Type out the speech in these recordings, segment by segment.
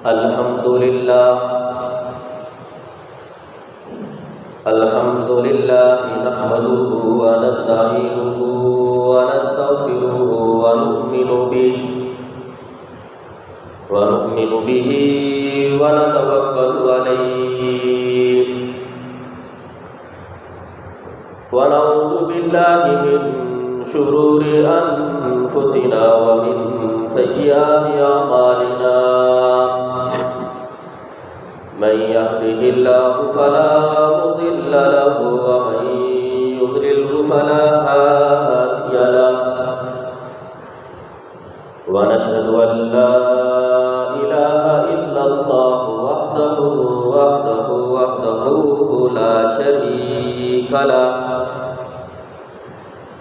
الحمد لله نحمده ونستعينه ونستغفره ونؤمن به ونتوكل عليه ونعوذ بالله من شرور أنفسنا ومن سيئات أعمالنا من يهده الله فلا مضل له ومن يضلله فلا هادي له ونشهد أن لا إله إلا الله وحده لا شريك له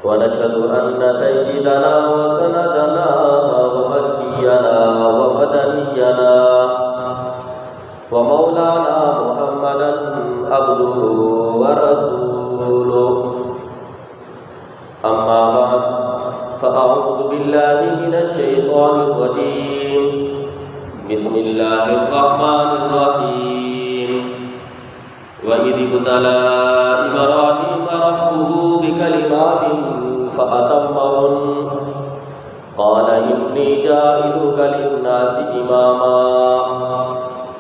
ونشهد أن سيدنا وسندنا ومكينا ومدنينا ومولانا محمدا عبده ورسوله أما بعد فأعوذ بالله من الشيطان الرجيم بسم الله الرحمن الرحيم وإذ ابتلى إبراهيم ربه بكلمات فأتمهن قال إني جاعلك للناس إماما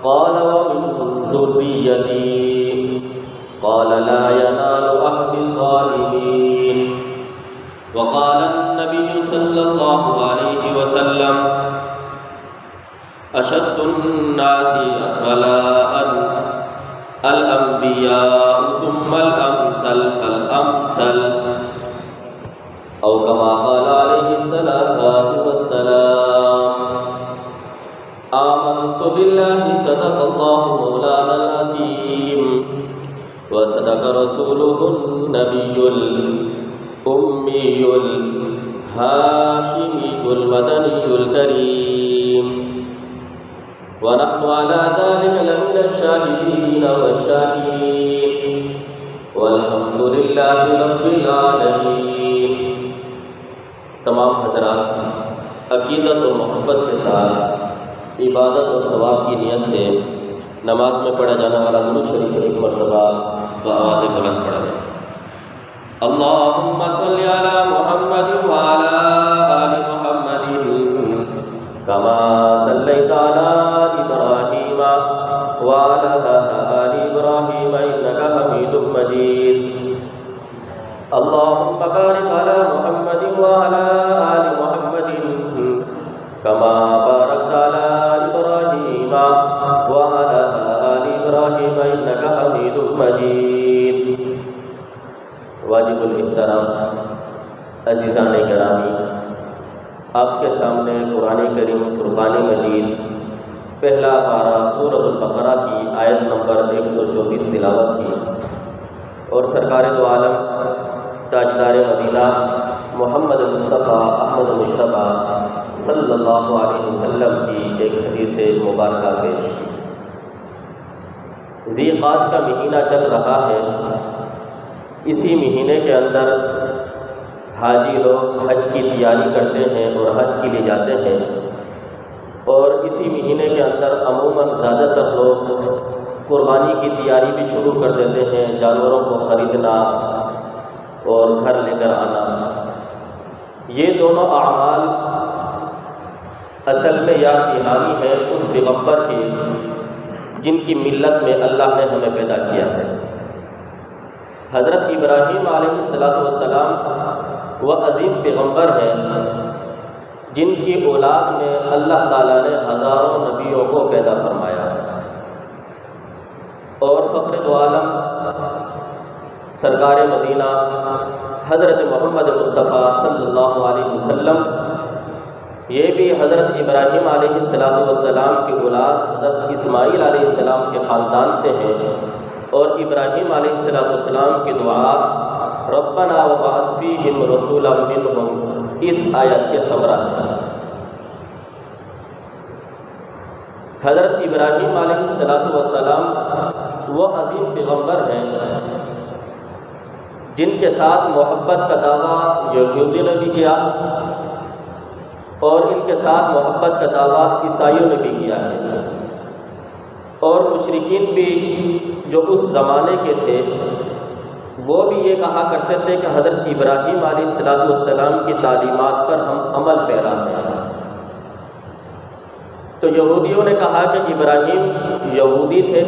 قال ومن ذريتي قال لا ينال عهد الظالمين وقال النبي صلى الله عليه وسلم أشد الناس بلاء الأنبياء ثم الأمثل فالأمثل أو كما قال عليه الصلاة والسلام آمنت بالله صدق الله مولانا العظيم وصدق رسوله النبي الأمي الهاشمي المدني الكريم ونحن على ذلك لمن الشاهدين والشاكرين والحمد لله رب العالمين۔ تمام حضرات عقیدت اور محبت کے ساتھ عبادت اور ثواب کی نیت سے نماز میں پڑھا جانے والا درود شریف ایک مرتبہ بآواز بلند پڑھیں۔ اللہم صلی علی محمد وعلی آل محمد کما صلیت علی ابراہیم وعلی آل ابراہیم انک حمید مجید۔ اللہم بارک علی محمد وعلی آل محمد کما بارکت علی ابراہیم وعلی آل ابراہیم انک حمید مجید۔ واجب الاحترام عزیزان گرامی، آپ کے سامنے قرآن کریم فرقان مجید پہلا پارہ سورۃ البقرہ کی آیت نمبر 124 تلاوت کی اور سرکار دو عالم تاجدار مدینہ محمد مصطفیٰ احمد مجتبیٰ صلی اللہ علیہ وسلم کی ایک حدیث مبارکہ پیش کی۔ ذی قعدہ کا مہینہ چل رہا ہے، اسی مہینے کے اندر حاجی لوگ حج کی تیاری کرتے ہیں اور حج کے لیے جاتے ہیں، اور اسی مہینے کے اندر عموماً زیادہ تر لوگ قربانی کی تیاری بھی شروع کر دیتے ہیں، جانوروں کو خریدنا اور گھر لے کر آنا۔ یہ دونوں اعمال اصل میں یاد دہانی ہے اس پیغمبر کی جن کی ملت میں اللہ نے ہمیں پیدا کیا ہے۔ حضرت ابراہیم علیہ السلام وہ عظیم پیغمبر ہیں جن کی اولاد میں اللہ تعالیٰ نے ہزاروں نبیوں کو پیدا فرمایا، اور فخر دو عالم سرکار مدینہ حضرت محمد مصطفیٰ صلی اللہ علیہ وسلم یہ بھی حضرت ابراہیم علیہ السلام کی اولاد حضرت اسماعیل علیہ السلام کے خاندان سے ہیں، اور ابراہیم علیہ السلام کی دعا ربنا وبعث فیہم رسولا منہم اس آیت کے ثمرہ ہے۔ حضرت ابراہیم علیہ السلام وہ عظیم پیغمبر ہیں جن کے ساتھ محبت کا دعویٰ یہودیوں نے بھی کیا اور ان کے ساتھ محبت کا دعویٰ عیسائیوں نے بھی کیا ہے، اور مشرکین بھی جو اس زمانے کے تھے وہ بھی یہ کہا کرتے تھے کہ حضرت ابراہیم علیہ السلام کی تعلیمات پر ہم عمل پیرا ہیں۔ تو یہودیوں نے کہا کہ ابراہیم یہودی تھے،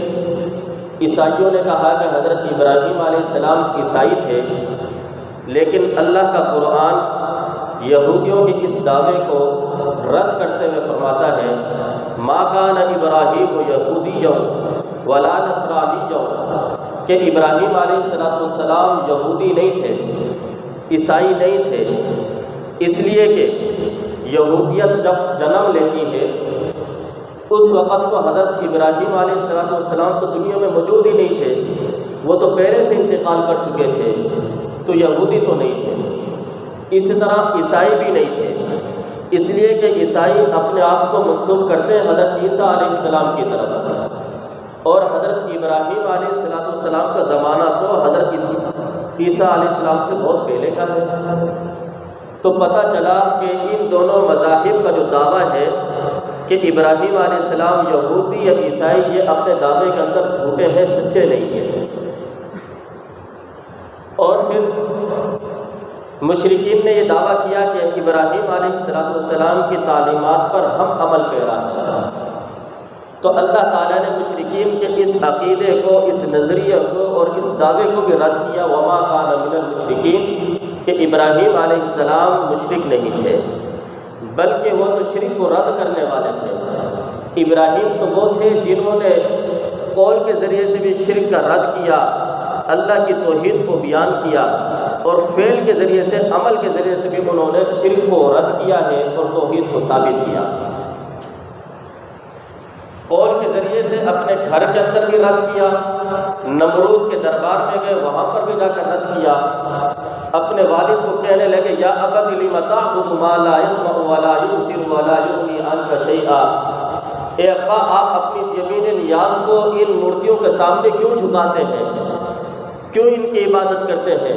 عیسائیوں نے کہا کہ حضرت ابراہیم علیہ السلام عیسائی تھے، لیکن اللہ کا قرآن یہودیوں کے اس دعوے کو رد کرتے ہوئے فرماتا ہے ما کان ابراہیم یہودی ولا نصرانی، کہ ابراہیم علیہ السلام یہودی نہیں تھے، عیسائی نہیں تھے، اس لیے کہ یہودیت جب جنم لیتی ہے اس وقت تو حضرت ابراہیم علیہ السلام تو دنیا میں موجود ہی نہیں تھے، وہ تو پہلے سے انتقال کر چکے تھے، تو یہودی تو نہیں تھے۔ اسی طرح عیسائی بھی نہیں تھے، اس لیے کہ عیسائی اپنے آپ کو منسوب کرتے ہیں حضرت عیسیٰ علیہ السلام کی طرف، اور حضرت ابراہیم علیہ السلام کا زمانہ تو حضرت عیسیٰ علیہ السلام سے بہت پہلے کا ہے۔ تو پتہ چلا کہ ان دونوں مذاہب کا جو دعویٰ ہے کہ ابراہیم علیہ السلام یہودی یا عیسائی، یہ اپنے دعوے کے اندر جھوٹے ہیں، سچے نہیں ہیں۔ اور پھر مشرکین نے یہ دعویٰ کیا کہ ابراہیم علیہ السلام کی تعلیمات پر ہم عمل پیرا ہیں۔ تو اللہ تعالیٰ نے مشرکین کے اس عقیدے کو، اس نظریے کو اور اس دعوے کو بھی رد کیا، وما کان من المشرکین، کہ ابراہیم علیہ السلام مشرک نہیں تھے، بلکہ وہ تو شرک کو رد کرنے والے تھے۔ ابراہیم تو وہ تھے جنہوں نے قول کے ذریعے سے بھی شرک کا رد کیا، اللہ کی توحید کو بیان کیا، اور فعل کے ذریعے سے، عمل کے ذریعے سے بھی انہوں نے شرک کو رد کیا ہے اور توحید کو ثابت کیا۔ قول کے ذریعے سے اپنے گھر کے اندر بھی رد کیا، نمرود کے دربار میں گئے وہاں پر بھی جا کر رد کیا، اپنے والد کو کہنے لگے یا ابت لم تعبد ما لا يسمع ولا يبصر ولا يغني عنك شيئا، اے ابا آپ اپنی زمین نیاز کو ان مورتیوں کے سامنے کیوں جھکاتے ہیں، کیوں ان کی عبادت کرتے ہیں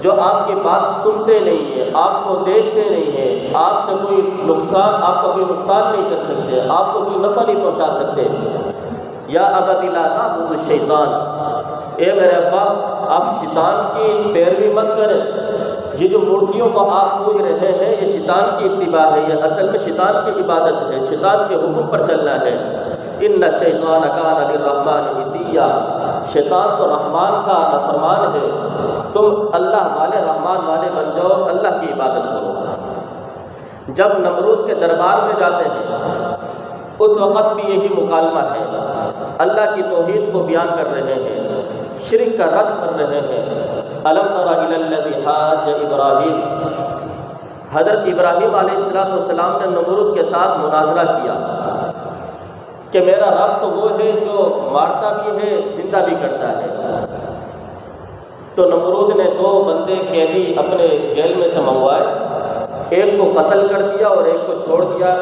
جو آپ کی بات سنتے نہیں ہیں، آپ کو دیکھتے نہیں ہیں، آپ سے کوئی نقصان، آپ کا کوئی نقصان نہیں کر سکتے، آپ کو کوئی نفع نہیں پہنچا سکتے۔ یا ابت لا تعبد الشیطان، اے میرے ابا آپ شیطان کی پیروی مت کریں، یہ جو مورتیوں کو آپ پوج رہے ہیں یہ شیطان کی اتباع ہے، یہ اصل میں شیطان کی عبادت ہے، شیطان کے حکم پر چلنا ہے۔ ان الشیطان کان للرحمن عصیا، شیطان تو رحمان کا نافرمان ہے، تم اللہ والے، رحمان والے بن جاؤ، اللہ کی عبادت کرو۔ جب نمرود کے دربار میں جاتے ہیں اس وقت بھی یہی مکالمہ ہے، اللہ کی توحید کو بیان کر رہے ہیں، شرک کا رد کر رہے ہیں۔ الم تر الی الذی حاج ابراہیم، حضرت ابراہیم علیہ السلام نے نمرود کے ساتھ مناظرہ کیا کہ میرا رب تو وہ ہے جو مارتا بھی ہے زندہ بھی کرتا ہے۔ تو نمرود نے 2 بندے قیدی اپنے جیل میں سے منگوائے، ایک کو قتل کر دیا اور ایک کو چھوڑ دیا،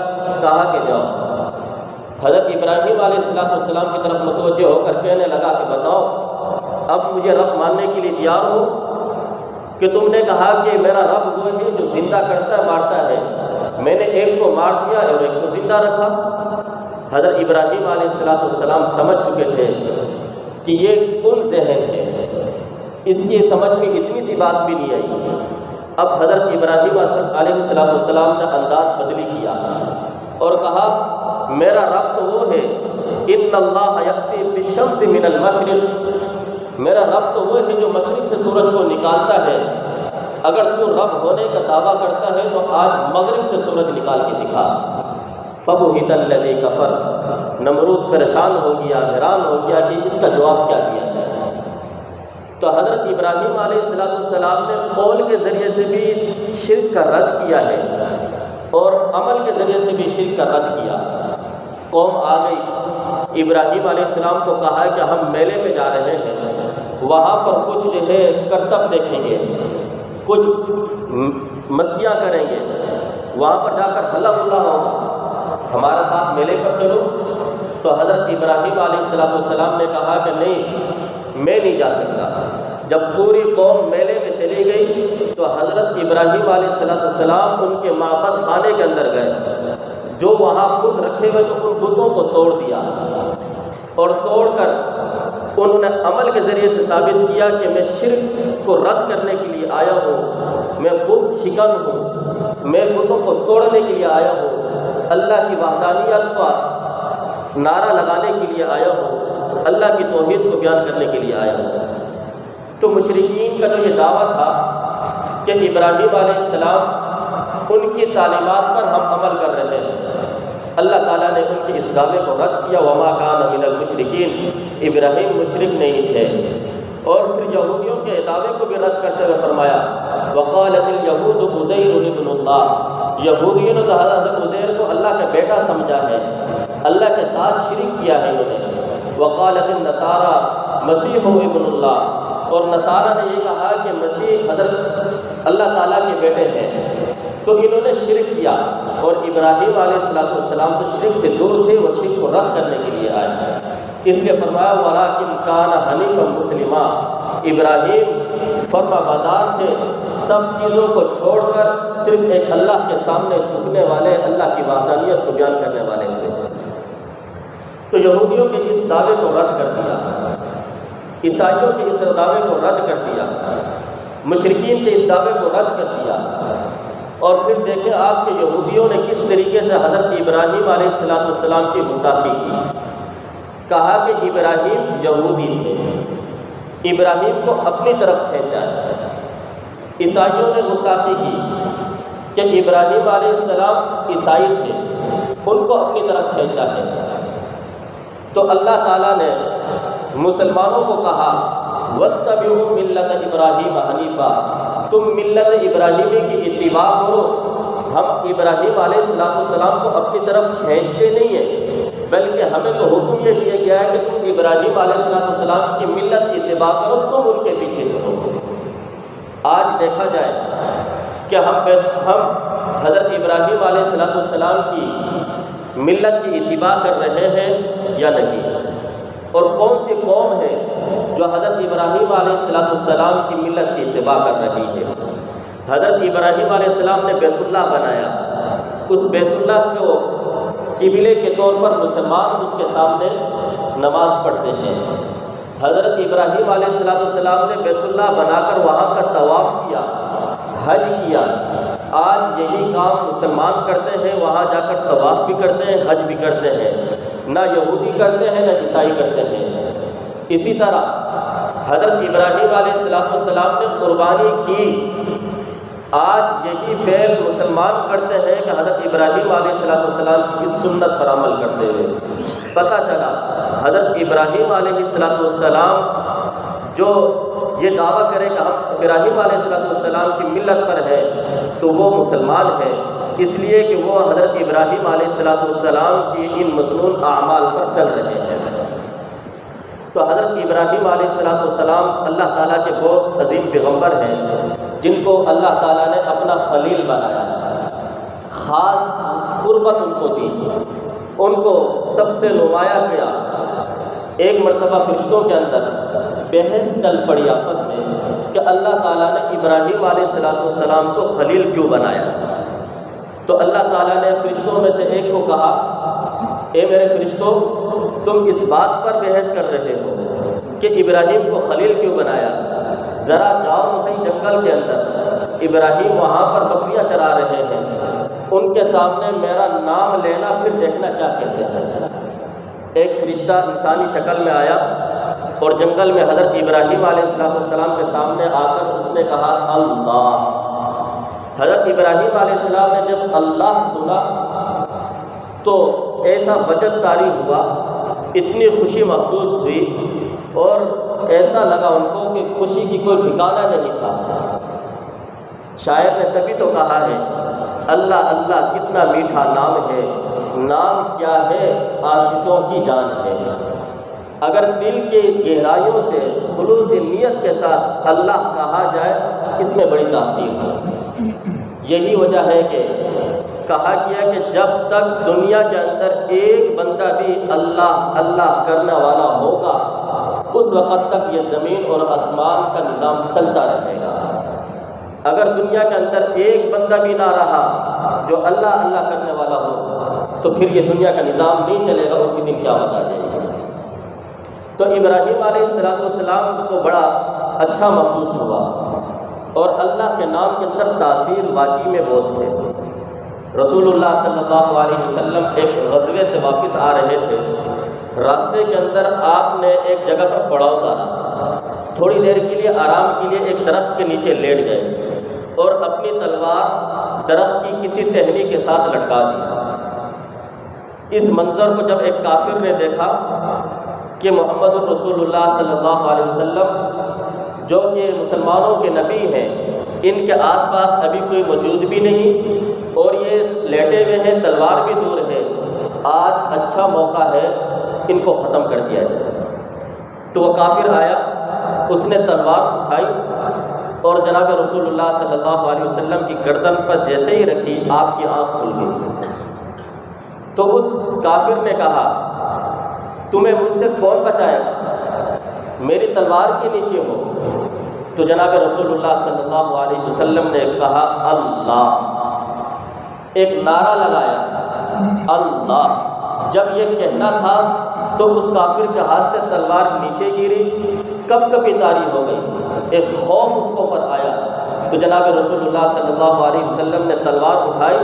کہا کہ جاؤ۔ حضرت ابراہیم علیہ السلام کی طرف متوجہ ہو کر کہنے لگا کہ بتاؤ اب مجھے رب ماننے کے لیے تیار ہو کہ تم نے کہا کہ میرا رب وہ ہے جو زندہ کرتا ہے مارتا ہے، میں نے ایک کو مار دیا اور ایک کو زندہ رکھا۔ حضرت ابراہیم علیہ السلام سمجھ چکے تھے کہ یہ کون ذہن ہے، اس کی سمجھ میں اتنی سی بات بھی نہیں آئی۔ اب حضرت ابراہیم علیہ السلام نے انداز بدلی کیا اور کہا میرا رب تو وہ ہے، ان اللہ یأتی بالشمس من المشرق، میرا رب تو وہ ہے جو مشرق سے سورج کو نکالتا ہے، اگر تو رب ہونے کا دعویٰ کرتا ہے تو آج مغرب سے سورج نکال کے دکھا۔ فبہت الذی کفر، نمرود پریشان ہو گیا، حیران ہو گیا کہ اس کا جواب کیا دیا جائے۔ تو حضرت ابراہیم علیہ السلام نے قول کے ذریعے سے بھی شرک کا رد کیا ہے اور عمل کے ذریعے سے بھی شرک کا رد کیا۔ قوم آ گئی، ابراہیم علیہ السلام کو کہا کہ ہم میلے پہ جا رہے ہیں، وہاں پر کچھ جو ہے کرتب دیکھیں گے، کچھ مستیاں کریں گے، وہاں پر جا کر ہلا گلا ہوگا، ہمارے ساتھ میلے پر چلو۔ تو حضرت ابراہیم علیہ السلام نے کہا کہ نہیں، میں نہیں جا سکتا۔ جب پوری قوم میلے میں چلی گئی تو حضرت ابراہیم علیہ السلام ان کے معبد خانے کے اندر گئے، جو وہاں بت رکھے ہوئے تو ان بتوں کو توڑ دیا، اور توڑ کر انہوں نے عمل کے ذریعے سے ثابت کیا کہ میں شرک کو رد کرنے کے لیے آیا ہوں، میں بت شکن ہوں، میں بتوں کو توڑنے کے لیے آیا ہوں، اللہ کی وحدانیت کا نعرہ لگانے کے لیے آیا ہوں، اللہ کی توحید کو بیان کرنے کے لیے آیا ہوں۔ تو مشرکین کا جو یہ دعویٰ تھا کہ ابراہیم علیہ السلام ان کی تعلیمات پر ہم عمل کر رہے ہیں، اللہ تعالیٰ نے ان کے اس دعوے کو رد کیا، وما کان من المشرکین، ابراہیم مشرک نہیں تھے۔ اور پھر یہودیوں کے دعوے کو بھی رد کرتے ہوئے فرمایا وقالت الیہود عزیر ابن اللہ، یہودیوں نے تو حضرت عزیر کو اللہ کا بیٹا سمجھا ہے، اللہ کے ساتھ شرک کیا ہے انہوں نے۔ وقالت النصارى مسیح ابن اللہ، اور نصارہ نے یہ کہا کہ مسیح حضرت اللہ تعالیٰ کے بیٹے ہیں، تو انہوں نے شرک کیا۔ اور ابراہیم علیہ السلام تو شرک سے دور تھے، وہ شرک کو رد کرنے کے لیے آئے، اس لیے فرمایا وَلَٰكِنْ كَانَ حَنِيفًا مُسْلِمًا، ابراہیم فرما بردار تھے، سب چیزوں کو چھوڑ کر صرف ایک اللہ کے سامنے جھکنے والے، اللہ کی وحدانیت کو بیان کرنے والے تھے۔ تو یہودیوں کے اس دعوے کو رد کر دیا، عیسائیوں کے اس دعوے کو رد کر دیا، مشرکین کے اس دعوے کو رد کر دیا۔ اور پھر دیکھیں آپ کے یہودیوں نے کس طریقے سے حضرت ابراہیم علیہ السلام کی گستاخی کی۔ کہا کہ ابراہیم یہودی تھے، ابراہیم کو اپنی طرف کھینچا۔ عیسائیوں نے گستاخی کی کہ ابراہیم علیہ السلام عیسائی تھے، ان کو اپنی طرف کھینچا ہے۔ تو اللہ تعالیٰ نے مسلمانوں کو کہا وَاتَّبِعُوا مِلَّةَ إِبْرَاهِيمَ حَنِيفًا، تم ملت ابراہیمی کی اتباع کرو۔ ہم ابراہیم علیہ السلام کو اپنی طرف کھینچتے نہیں ہیں، بلکہ ہمیں تو حکم یہ دیا گیا ہے کہ تم ابراہیم علیہ السلام کی ملت کی اتباع کرو، تم ان کے پیچھے چلو۔ آج دیکھا جائے کہ ہم حضرت ابراہیم علیہ السلام کی ملت کی اتباع کر رہے ہیں یا نہیں، اور کون سی قوم ہے جو حضرت ابراہیم علیہ السلام کی ملت کی اتباع کر رہی ہے۔ حضرت ابراہیم علیہ السلام نے بیت اللہ بنایا، اس بیت اللہ کو قبلے کے طور پر مسلمان اس کے سامنے نماز پڑھتے ہیں۔ حضرت ابراہیم علیہ السلام نے بیت اللہ بنا کر وہاں کا طواف کیا، حج کیا۔ آج یہی کام مسلمان کرتے ہیں، وہاں جا کر طواف بھی کرتے ہیں، حج بھی کرتے ہیں، نہ یہودی کرتے ہیں نہ عیسائی کرتے ہیں۔ اسی طرح حضرت ابراہیم علیہ السلام نے قربانی کی، آج یہی فعل مسلمان کرتے ہیں کہ حضرت ابراہیم علیہ السلام کی اس سنت پر عمل کرتے ہوئے پتہ چلا حضرت ابراہیم علیہ السلام جو یہ دعویٰ کرے کہ ہم ابراہیم علیہ السلام کی ملت پر ہیں تو وہ مسلمان ہیں، اس لیے کہ وہ حضرت ابراہیم علیہ السلام کی ان مسنون اعمال پر چل رہے ہیں۔ تو حضرت ابراہیم علیہ السلام اللہ تعالیٰ کے بہت عظیم پیغمبر ہیں، جن کو اللہ تعالیٰ نے اپنا خلیل بنایا، خاص قربت ان کو دی، ان کو سب سے نمایاں کیا۔ ایک مرتبہ فرشتوں کے اندر بحث چل پڑی آپس میں کہ اللہ تعالیٰ نے ابراہیم علیہ السلام کو خلیل کیوں بنایا۔ تو اللہ تعالیٰ نے فرشتوں میں سے ایک کو کہا اے میرے فرشتوں، تم اس بات پر بحث کر رہے ہو کہ ابراہیم کو خلیل کیوں بنایا، ذرا جاؤ تو صحیح جنگل کے اندر، ابراہیم وہاں پر بکریاں چرا رہے ہیں، ان کے سامنے میرا نام لینا، پھر دیکھنا کیا کہتے ہیں۔ ایک فرشتہ انسانی شکل میں آیا اور جنگل میں حضرت ابراہیم علیہ السلام کے سامنے آ کر اس نے کہا اللہ۔ حضرت ابراہیم علیہ السلام نے جب اللہ سنا تو ایسا وجد طاری ہوا، اتنی خوشی محسوس ہوئی، اور ایسا لگا ان کو کہ خوشی کی کوئی ٹھکانہ نہیں تھا۔ شاعر نے تبھی تو کہا ہے اللہ اللہ کتنا میٹھا نام ہے، نام کیا ہے عاشقوں کی جان ہے۔ اگر دل کے گہرائیوں سے خلوص نیت کے ساتھ اللہ کہا جائے، اس میں بڑی تاثیر ہے۔ یہی وجہ ہے کہ کہا گیا کہ جب تک دنیا کے اندر ایک بندہ بھی اللہ اللہ کرنے والا ہوگا، اس وقت تک یہ زمین اور آسمان کا نظام چلتا رہے گا۔ اگر دنیا کے اندر ایک بندہ بھی نہ رہا جو اللہ اللہ کرنے والا ہو، تو پھر یہ دنیا کا نظام نہیں چلے گا، اسی دن قیامت آ جائے گی۔ تو ابراہیم علیہ السلام کو بڑا اچھا محسوس ہوا، اور اللہ کے نام کے اندر تاثیر واقعی میں بہت ہے۔ رسول اللہ صلی اللہ علیہ وسلم ایک غزوے سے واپس آ رہے تھے، راستے کے اندر آپ نے ایک جگہ پر پڑاؤ ڈالا، تھوڑی دیر کے لیے آرام کے لیے ایک درخت کے نیچے لیٹ گئے اور اپنی تلوار درخت کی کسی ٹہنی کے ساتھ لٹکا دی۔ اس منظر کو جب ایک کافر نے دیکھا کہ محمد رسول اللہ صلی اللہ علیہ وسلم جو کہ مسلمانوں کے نبی ہیں، ان کے آس پاس ابھی کوئی موجود بھی نہیں اور یہ لیٹے ہوئے ہیں، تلوار بھی دور ہے، آج اچھا موقع ہے ان کو ختم کر دیا جائے۔ تو وہ کافر آیا، اس نے تلوار اٹھائی اور جناب رسول اللہ صلی اللہ علیہ وسلم کی گردن پر جیسے ہی رکھی، آپ کی آنکھ کھل گئی۔ تو اس کافر نے کہا، تمہیں مجھ سے کون بچائے گا؟ میری تلوار کے نیچے ہو۔ تو جناب رسول اللہ صلی اللہ علیہ وسلم نے کہا اللہ، ایک نعرہ لگایا اللہ۔ جب یہ کہنا تھا تو اس کافر کے ہاتھ سے تلوار نیچے گری، کب کبھی طاری ہو گئی، ایک خوف اس کو پر آیا۔ تو جناب رسول اللہ صلی اللہ علیہ وسلم نے تلوار اٹھائی،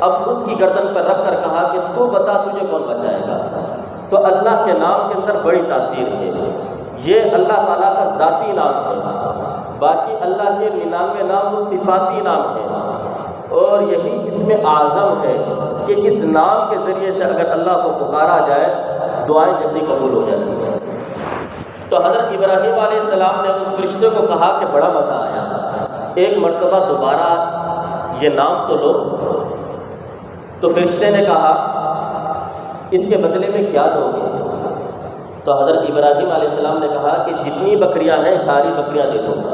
اب اس کی گردن پر رکھ کر کہا کہ تو بتا تجھے کون بچائے گا۔ تو اللہ کے نام کے اندر بڑی تاثیر ہے، یہ اللہ تعالیٰ کا ذاتی نام ہے، باقی اللہ کے 99 نام وہ صفاتی نام ہے، اور یہی اس میں اعظم ہے کہ اس نام کے ذریعے سے اگر اللہ کو پکارا جائے دعائیں جلدی قبول ہو جاتی ہیں۔ تو حضرت ابراہیم علیہ السلام نے اس فرشتے کو کہا کہ بڑا مزہ آیا، ایک مرتبہ دوبارہ یہ نام تو لو۔ تو فرشتے نے کہا اس کے بدلے میں کیا دو گے؟ تو حضرت ابراہیم علیہ السلام نے کہا کہ جتنی بکریاں ہیں ساری بکریاں دے دوں گا۔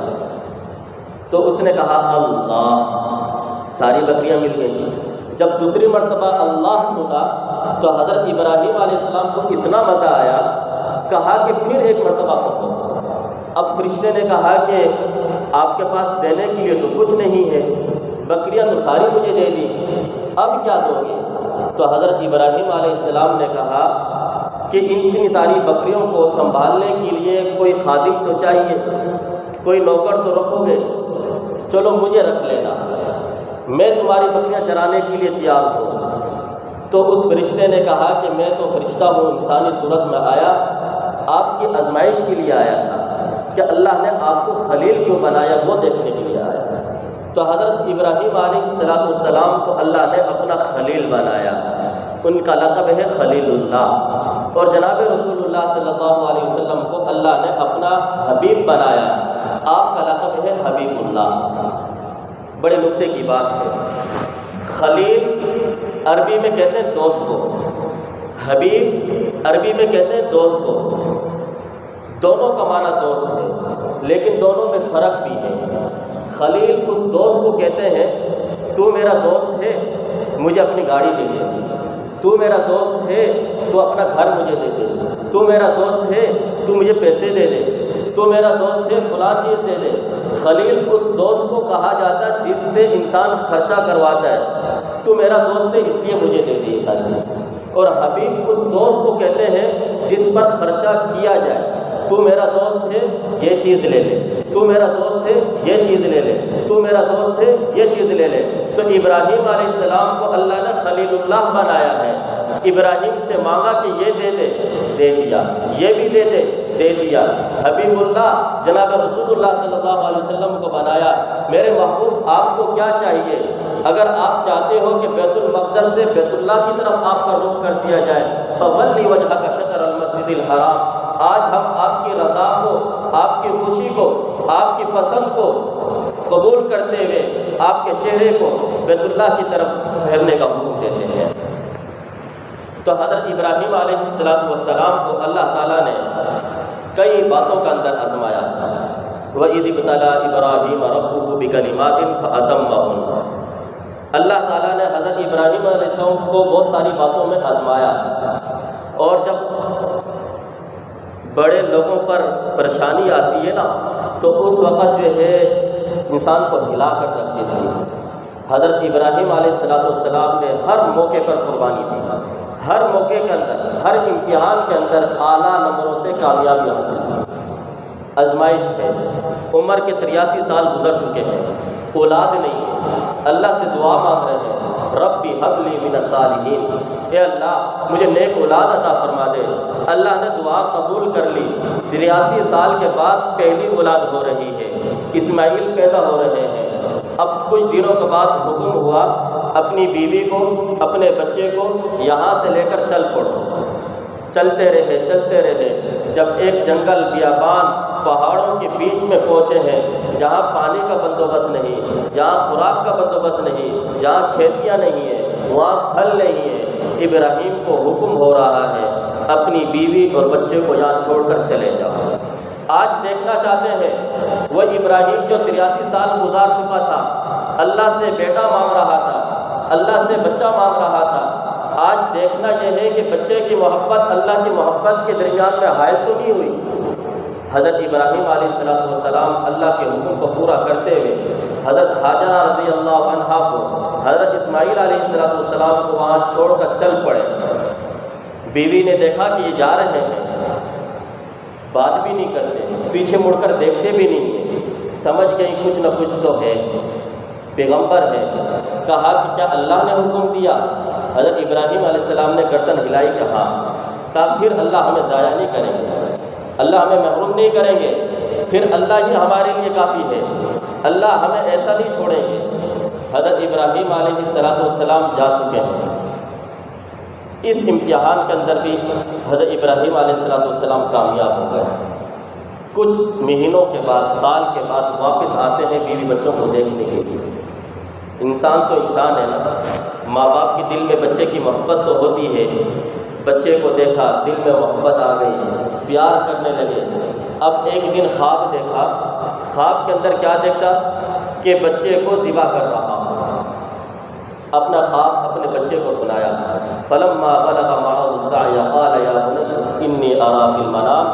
تو اس نے کہا اللہ، ساری بکریاں مل گئیں۔ جب دوسری مرتبہ اللہ سنا تو حضرت ابراہیم علیہ السلام کو اتنا مزہ آیا، کہا کہ پھر ایک مرتبہ کہو۔ اب فرشتے نے کہا کہ آپ کے پاس دینے کے لیے تو کچھ نہیں ہے، بکریاں تو ساری مجھے دے دی، اب کیا دو گے؟ تو حضرت ابراہیم علیہ السلام نے کہا کہ اتنی ساری بکریوں کو سنبھالنے کے لیے کوئی خادم تو چاہیے، کوئی نوکر تو رکھو گے، چلو مجھے رکھ لینا، میں تمہاری بکریاں چرانے کے لیے تیار ہوں۔ تو اس فرشتے نے کہا کہ میں تو فرشتہ ہوں، انسانی صورت میں آیا، آپ کی آزمائش کے لیے آیا تھا کہ اللہ نے آپ کو خلیل کیوں بنایا وہ دیکھنے کے لیے آیا۔ تو حضرت ابراہیم علیہ السلام کو اللہ نے اپنا خلیل بنایا، ان کا لقب ہے خلیل اللہ، اور جناب رسول اللہ صلی اللہ علیہ وسلم کو اللہ نے اپنا حبیب بنایا، آپ کا لقب ہے حبیب اللہ۔ بڑے نکتے کی بات ہے، خلیل عربی میں کہتے ہیں دوست کو، حبیب عربی میں کہتے ہیں دوست کو، دونوں کا معنی دوست ہے لیکن دونوں میں فرق بھی ہے۔ خلیل اس دوست کو کہتے ہیں تو میرا دوست ہے مجھے اپنی گاڑی دے دے، تو میرا دوست ہے تو اپنا گھر مجھے دے دے، تو میرا دوست ہے تو مجھے پیسے دے دے، تو میرا دوست ہے فلاں چیز دے دے۔ خلیل اس دوست کو کہا جاتا ہے جس سے انسان خرچہ کرواتا ہے، تو میرا دوست ہے اس لیے مجھے دے دے یہ ساری چیز۔ اور حبیب اس دوست کو کہتے ہیں جس پر خرچہ کیا جائے، تو میرا دوست ہے یہ چیز لے لے، تو میرا دوست ہے یہ چیز لے لے، تو میرا دوست ہے یہ چیز لے لے۔ تو ابراہیم علیہ السلام کو اللہ نے خلیل اللہ بنایا ہے، ابراہیم سے مانگا کہ یہ دے دے، دے دیا، یہ بھی دے دے، دے دیا۔ حبیب اللہ جناب رسول اللہ صلی اللہ علیہ وسلم کو بنایا۔ میرے محبوب آپ کو کیا چاہیے؟ اگر آپ چاہتے ہو کہ بیت المقدس سے بیت اللہ کی طرف آپ کا رخ کر دیا جائے، فولی وجہک شطر المسجد الحرام، آج ہم آپ کی رضا کو، آپ کی خوشی کو، آپ کی پسند کو قبول کرتے ہوئے آپ کے چہرے کو بیت اللہ کی طرف پھیرنے کا حکم دیتے ہیں۔ تو حضرت ابراہیم علیہ السلام کو اللہ تعالیٰ نے کئی باتوں کا اندر آزمایا۔ وَإِذِ ابْتَلَىٰ إِبْرَاهِيمَ رَبُّهُ بِكَلِمَاتٍ فَأَتَمَّهُنَّ، اللہ تعالیٰ نے حضرت ابراہیم علیہ السلام کو بہت ساری باتوں میں آزمایا، اور جب بڑے لوگوں پر پریشانی آتی ہے نا تو اس وقت جو ہے انسان کو ہلا کر رکھ دیتی ہے۔ حضرت ابراہیم علیہ السلام نے ہر موقع پر قربانی دی، ہر موقع کے اندر، ہر امتحان کے اندر اعلیٰ نمبروں سے کامیابی حاصل کی۔ آزمائش ہے، عمر کے 83 سال گزر چکے ہیں، اولاد نہیں ہے، اللہ سے دعا مانگ رہے ہیں، ربی حب لی من الصالحین، اے اللہ مجھے نیک اولاد عطا فرما دے۔ اللہ نے دعا قبول کر لی، 83 سال کے بعد پہلی اولاد ہو رہی ہے، اسماعیل پیدا ہو رہے ہیں۔ اب کچھ دنوں کے بعد حکم ہوا اپنی بیوی کو، اپنے بچے کو یہاں سے لے کر چل پڑو۔ چلتے رہے، جب ایک جنگل بیابان پہاڑوں کے بیچ میں پہنچے ہیں، جہاں پانی کا بندوبست نہیں، جہاں خوراک کا بندوبست نہیں، جہاں کھیتیاں نہیں ہیں، وہاں پھل نہیں ہے، ابراہیم کو حکم ہو رہا ہے اپنی بیوی اور بچے کو یہاں چھوڑ کر چلے جاؤ۔ آج دیکھنا چاہتے ہیں وہ ابراہیم جو 83 سال گزار چکا تھا، اللہ سے بیٹا مانگ رہا تھا، اللہ سے بچہ مانگ رہا تھا، آج دیکھنا یہ ہے کہ بچے کی محبت اللہ کی محبت کے درمیان میں حائل تو نہیں ہوئی۔ حضرت ابراہیم علیہ السلام اللہ کے حکم کو پورا کرتے ہوئے حضرت حاجرہ رضی اللہ عنہا کو، حضرت اسماعیل علیہ السلام کو وہاں چھوڑ کر چل پڑے۔ بیوی نے دیکھا کہ یہ جا رہے ہیں، بات بھی نہیں کرتے، پیچھے مڑ کر دیکھتے بھی نہیں ہیں، سمجھ گئی کچھ نہ کچھ تو ہے، پیغمبر ہے۔ کہا کہ کیا اللہ نے حکم دیا؟ حضرت ابراہیم علیہ السلام نے گردن ہلائی کہ ہاں۔ کہا پھر اللہ ہمیں ضائع نہیں کریں گے، اللہ ہمیں محروم نہیں کریں گے، پھر اللہ ہی ہمارے لیے کافی ہے، اللہ ہمیں ایسا نہیں چھوڑیں گے۔ حضرت ابراہیم علیہ السلام جا چکے ہیں۔ اس امتحان کے اندر بھی حضرت ابراہیم علیہ السلام کامیاب ہو گئے۔ کچھ مہینوں کے بعد، سال کے بعد واپس آتے ہیں بیوی بچوں کو دیکھنے کے لیے۔ انسان تو انسان ہے نا، ماں باپ کے دل میں بچے کی محبت تو ہوتی ہے۔ بچے کو دیکھا، دل میں محبت آ گئی، پیار کرنے لگے۔ اب ایک دن خواب دیکھا، خواب کے اندر کیا دیکھا کہ بچے کو ذبح کر رہا ہوں۔ اپنا خواب اپنے بچے کو سنایا۔ فلما بلغ معه السعي قال يا بني اني ارى في المنام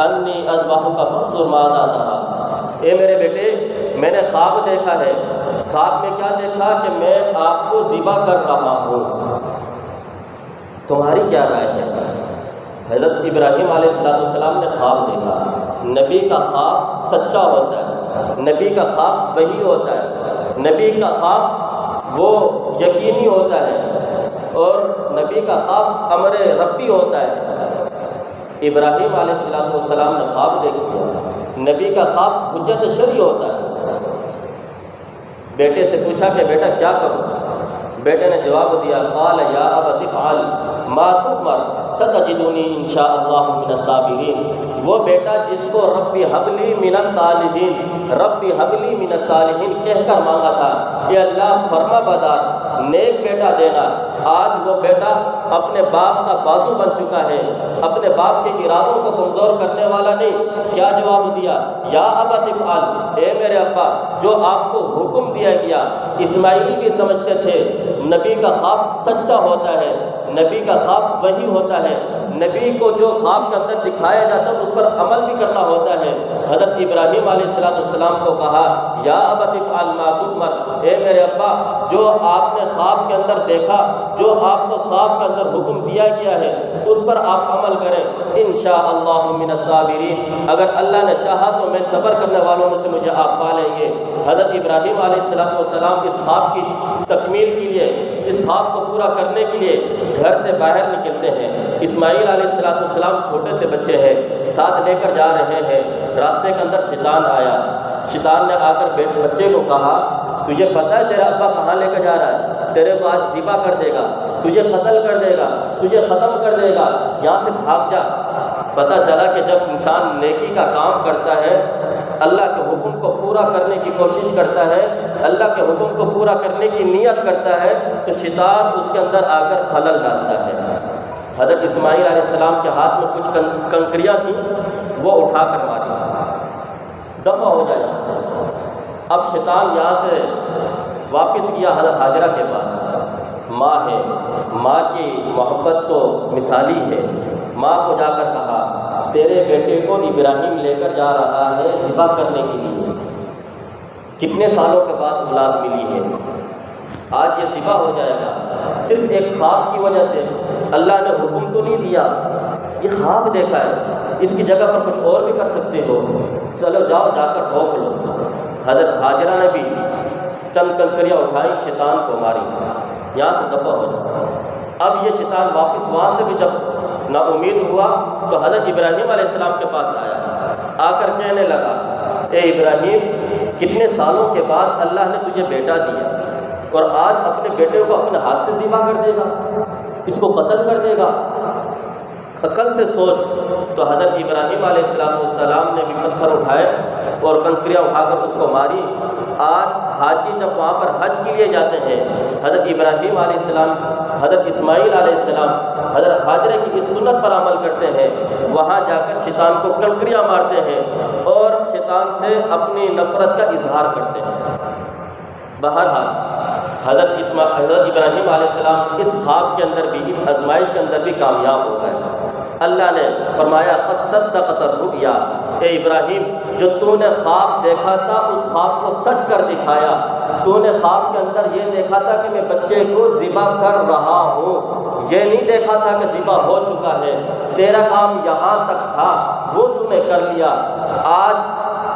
انی اذبحک فانظر ماذا ترى، اے میرے بیٹے میں نے خواب دیکھا ہے، خواب میں کیا دیکھا کہ میں آپ کو ذبح کر رہا ہوں، تمہاری کیا رائے ہے؟ حضرت ابراہیم علیہ السلام نے خواب دیکھا۔ نبی کا خواب سچا ہوتا ہے، نبی کا خواب وحی ہوتا ہے، نبی کا خواب وہ یقینی ہوتا ہے، اور نبی کا خواب امر ربی ہوتا ہے۔ ابراہیم علیہ السلام نے خواب دیکھ لیا، نبی کا خواب حجت شرعی ہوتا ہے۔ بیٹے سے پوچھا کہ بیٹا کیا کروں؟ بیٹے نے جواب دیا، قال یا ابت افعل ما تؤمر ستجدنی ان شاء اللہ من الصابرین۔ وہ بیٹا جس کو ربی حبلی من الصالحین، ربی حبلی من الصالحین کہہ کر مانگا تھا، اے اللہ فرما بردار نیک بیٹا دینا، آج وہ بیٹا اپنے باپ کا بازو بن چکا ہے، اپنے باپ کے ارادوں کو کمزور کرنے والا نہیں۔ کیا جواب دیا؟ یا ابت افعل، اے میرے ابا جو آپ کو حکم دیا گیا۔ اسماعیل بھی سمجھتے تھے نبی کا خواب سچا ہوتا ہے، نبی کا خواب وحی ہوتا ہے، نبی کو جو خواب کے اندر دکھایا جاتا ہے اس پر عمل بھی کرنا ہوتا ہے۔ حضرت ابراہیم علیہ السلام کو کہا، یا ابت افعل ما تؤمر، اے میرے ابا جو آپ نے خواب کے اندر دیکھا، جو آپ کو خواب کے اندر حکم دیا گیا ہے اس پر آپ عمل کریں، انشاءاللہ من الصابرین، اگر اللہ نے چاہا تو میں صبر کرنے والوں میں سے مجھے آپ پالیں گے۔ حضرت ابراہیم علیہ السلام اس خواب کی تکمیل کے لیے، اس خواب کو پورا کرنے کے لیے گھر سے باہر نکلتے ہیں۔ اسماعیل علیہ السلام چھوٹے سے بچے ہیں، ساتھ لے کر جا رہے ہیں۔ راستے کے اندر شیطان آیا، شیطان نے آ کر بچے کو کہا، تجھے پتہ ہے تیرا ابا کہاں لے کر جا رہا ہے؟ تیرے کو آج ذبح کر دے گا، تجھے قتل کر دے گا، تجھے ختم کر دے گا، یہاں سے بھاگ جا۔ پتہ چلا کہ جب انسان نیکی کا کام کرتا ہے، اللہ کے حکم کو پورا کرنے کی کوشش کرتا ہے، اللہ کے حکم کو پورا کرنے کی نیت کرتا ہے، تو شیطان اس کے اندر آ کر خلل ڈالتا ہے۔ حضرت اسماعیل علیہ السلام کے ہاتھ میں کچھ کنکریاں تھیں، وہ اٹھا کر ماری، دفع ہو جائے یہاں سے۔ اب شیطان یہاں سے واپس گیا حضرت حاجرہ کے پاس، ماں ہے، ماں کی محبت تو مثالی ہے۔ ماں کو جا کر کہا، تیرے بیٹے کو ابراہیم لے کر جا رہا ہے ذبح کرنے کے لیے، کتنے سالوں کے بعد اولاد ملی ہے، آج یہ ذبح ہو جائے گا صرف ایک خواب کی وجہ سے۔ اللہ نے حکم تو نہیں دیا، یہ خواب دیکھا ہے، اس کی جگہ پر کچھ اور بھی کر سکتے ہو، چلو جاؤ جا کر روک لو۔ حضرت حاجرہ نے بھی چند کنکریاں اٹھائی، شیطان کو ماری، یہاں سے دفع ہو جائے۔ اب یہ شیطان واپس وہاں سے بھی جب نا امید ہوا تو حضرت ابراہیم علیہ السلام کے پاس آیا، آ کر کہنے لگا، اے ابراہیم، کتنے سالوں کے بعد اللہ نے تجھے بیٹا دیا اور آج اپنے بیٹے کو اپنے ہاتھ سے ذبح کر دے گا، اس کو قتل کر دے گا؟ عقل سے سوچ۔ تو حضرت ابراہیم علیہ السلام نے بھی پتھر اٹھائے اور کنکریاں اٹھا کر اس کو ماری۔ آج حاجی جب وہاں پر حج کے لیے جاتے ہیں، حضرت ابراہیم علیہ السلام، حضرت اسماعیل علیہ السلام، حضرت حاجرہ کی اس سنت پر عمل کرتے ہیں، وہاں جا کر شیطان کو کنکریاں مارتے ہیں اور شیطان سے اپنی نفرت کا اظہار کرتے ہیں۔ بہرحال حضرت ابراہیم علیہ السلام اس خواب کے اندر بھی، اس آزمائش کے اندر بھی کامیاب ہو گئے۔ اللہ نے فرمایا، قد صدقت الرؤیا، اے ابراہیم، جو تو نے خواب دیکھا تھا اس خواب کو سچ کر دکھایا۔ تو نے خواب کے اندر یہ دیکھا تھا کہ میں بچے کو ذبح کر رہا ہوں، یہ نہیں دیکھا تھا کہ ذبح ہو چکا ہے۔ تیرا کام یہاں تک تھا، وہ تو نے کر لیا۔ آج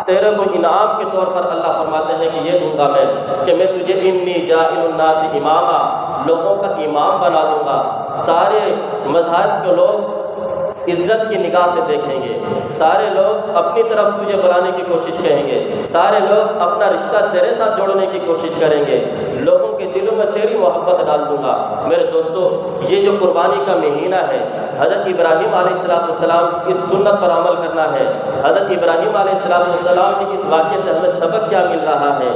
تیرے کو انعام کے طور پر اللہ فرماتے ہیں کہ یہ دوں گا میں، کہ میں تجھے انی جاعل الناس اماما، لوگوں کا امام بنا دوں گا۔ سارے مذہب کے لوگ عزت کی نگاہ سے دیکھیں گے، سارے لوگ اپنی طرف تجھے بلانے کی کوشش کریں گے، سارے لوگ اپنا رشتہ تیرے ساتھ جوڑنے کی کوشش کریں گے، لوگوں کے دلوں میں تیری محبت ڈال دوں گا۔ میرے دوستو، یہ جو قربانی کا مہینہ ہے، حضرت ابراہیم علیہ السلام کی اس سنت پر عمل کرنا ہے۔ حضرت ابراہیم علیہ السلام کے اس واقعے سے ہمیں سبق کیا مل رہا ہے؟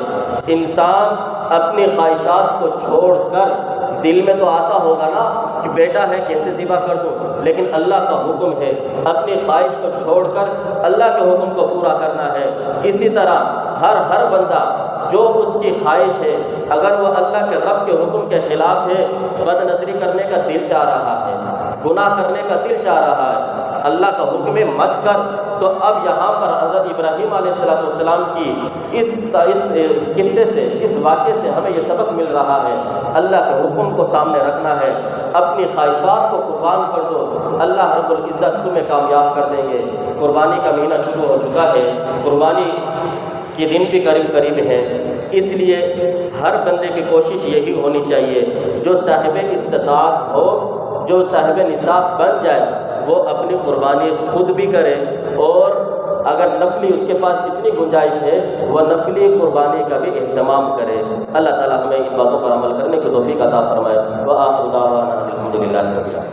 انسان اپنی خواہشات کو چھوڑ کر، دل میں تو آتا ہوگا نا کہ بیٹا ہے کیسے ذبح کر دوں، لیکن اللہ کا حکم ہے، اپنی خواہش کو چھوڑ کر اللہ کے حکم کو پورا کرنا ہے۔ اسی طرح ہر بندہ جو اس کی خواہش ہے، اگر وہ اللہ کے رب کے حکم کے خلاف ہے، بد نظری کرنے کا دل چاہ رہا ہے، گناہ کرنے کا دل چاہ رہا ہے، اللہ کا حکم ہے مت کر، تو اب یہاں پر حضرت ابراہیم علیہ السلام کی اس قصے سے، اس واقعے سے ہمیں یہ سبق مل رہا ہے، اللہ کے حکم کو سامنے رکھنا ہے، اپنی خواہشات کو قربان کر دو، اللہ رب العزت تمہیں کامیاب کر دیں گے۔ قربانی کا مہینہ شروع ہو چکا ہے، قربانی کے دن بھی قریب ہیں، اس لیے ہر بندے کی کوشش یہی ہونی چاہیے، جو صاحب استطاعت ہو، جو صاحب نصاب بن جائے، وہ اپنی قربانی خود بھی کرے، اور اگر نفلی اس کے پاس اتنی گنجائش ہے، وہ نفلی قربانی کا بھی اہتمام کرے۔ اللہ تعالی ہمیں ان باتوں پر عمل کرنے کی توفیق عطا فرمائے۔ وآخر دعوانا الحمدللہ رب العالمین۔